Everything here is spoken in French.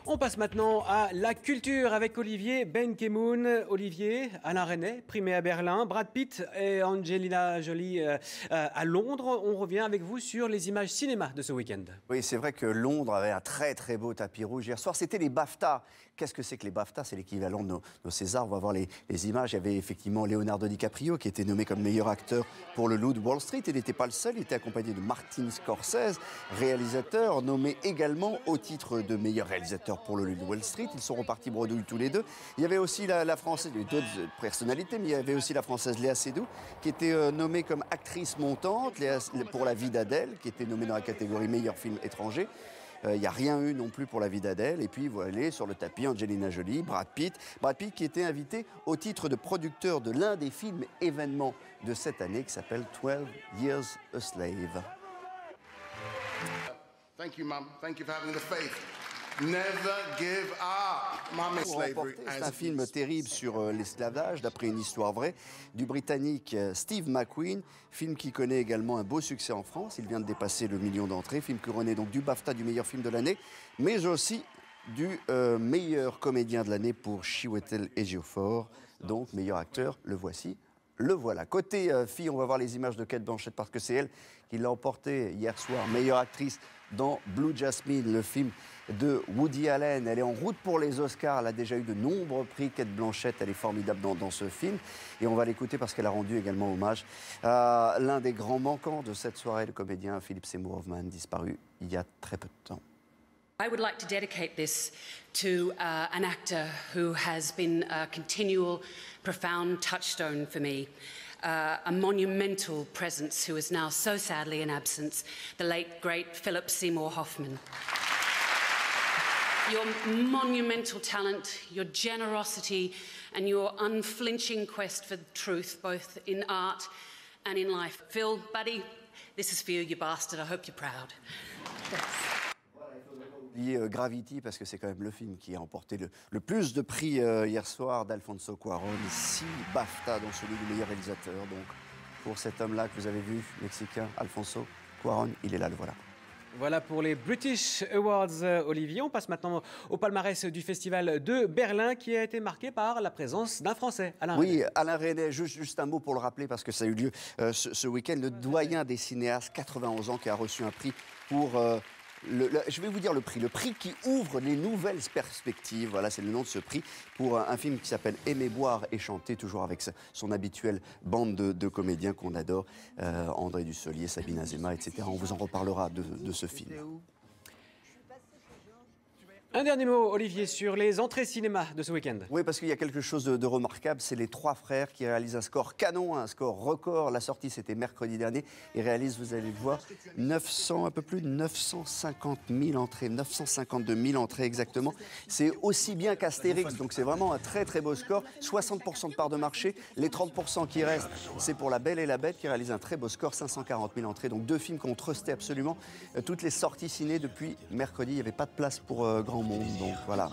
On passe maintenant à la culture avec Olivier Benkemoun. Olivier, Alain Resnais, primé à Berlin, Brad Pitt et Angelina Jolie à Londres. On revient avec vous sur les images cinéma de ce week-end. Oui, c'est vrai que Londres avait un très très beau tapis rouge hier soir. C'était les BAFTA. Qu'est-ce que c'est que les BAFTA? C'est l'équivalent de nos Césars. On va voir les images. Il y avait effectivement Leonardo DiCaprio qui était nommé comme meilleur acteur pour Le Loup de Wall Street. Il n'était pas le seul. Il était accompagné de Martin Scorsese, réalisateur, nommé également au titre de meilleur réalisateur pour Le Loup de Wall Street. Ils sont repartis bredouille tous les deux. Il y avait aussi la Française, il y avait d'autres personnalités, mais il y avait aussi la Française Léa Seydoux qui était nommée comme actrice montante pour La vie d'Adèle, qui était nommée dans la catégorie meilleur film étranger. Il n'y a rien eu non plus pour La vie d'Adèle. Et puis voilà, sur le tapis, Angelina Jolie, Brad Pitt. Brad Pitt qui était invité au titre de producteur de l'un des films événements de cette année qui s'appelle 12 Years a Slave. Thank you, Mum. Thank you for having the faith. Never give up. Mum is slavery. C'est un film terrible sur l'esclavage, d'après une histoire vraie, du Britannique Steve McQueen, film qui connaît également un beau succès en France. Il vient de dépasser le million d'entrées, film couronné donc du BAFTA du meilleur film de l'année, mais aussi du meilleur comédien de l'année pour Chiwetel Ejiofor, donc meilleur acteur, le voici. Le voilà. Côté fille, on va voir les images de Cate Blanchett parce que c'est elle qui l'a emporté hier soir, meilleure actrice dans Blue Jasmine, le film de Woody Allen. Elle est en route pour les Oscars. Elle a déjà eu de nombreux prix. Cate Blanchett, elle est formidable dans ce film. Et on va l'écouter parce qu'elle a rendu également hommage à l'un des grands manquants de cette soirée, le comédien Philip Seymour Hoffman, disparu il y a très peu de temps. I would like to dedicate this to an actor who has been a continual, profound touchstone for me, a monumental presence who is now so sadly in absence, the late, great Philip Seymour Hoffman. Your monumental talent, your generosity, and your unflinching quest for truth, both in art and in life. Phil, buddy, this is for you, you bastard. I hope you're proud. Thanks. Gravity, parce que c'est quand même le film qui a remporté le plus de prix hier soir, d'Alfonso Cuarón, 6 BAFTA, dont celui du meilleur réalisateur. Donc, pour cet homme-là que vous avez vu, mexicain, Alfonso Cuarón, il est là, le voilà. Voilà pour les British Awards, Olivier. On passe maintenant au palmarès du Festival de Berlin qui a été marqué par la présence d'un Français, Alain Resnais. Oui, Alain Resnais, juste un mot pour le rappeler parce que ça a eu lieu ce week-end. Le doyen des cinéastes, 91 ans, qui a reçu un prix pour... je vais vous dire le prix qui ouvre les nouvelles perspectives. Voilà, c'est le nom de ce prix pour un film qui s'appelle Aimer, boire et chanter, toujours avec son habituelle bande de comédiens qu'on adore, André Dussolier, Sabine Azema, etc. On vous en reparlera de ce film. Un dernier mot, Olivier, sur les entrées cinéma de ce week-end. Oui, parce qu'il y a quelque chose de remarquable, c'est les trois frères qui réalisent un score canon, un score record. La sortie, c'était mercredi dernier. Ils réalisent, vous allez le voir, un peu plus de 950 000 entrées, 952 000 entrées exactement. C'est aussi bien qu'Astérix, donc c'est vraiment un très très beau score. 60% de part de marché. Les 30% qui restent, c'est pour La Belle et la Bête qui réalise un très beau score, 540 000 entrées. Donc deux films qu'on trustait absolument. Toutes les sorties ciné depuis mercredi, il n'y avait pas de place pour grand monde, donc voilà.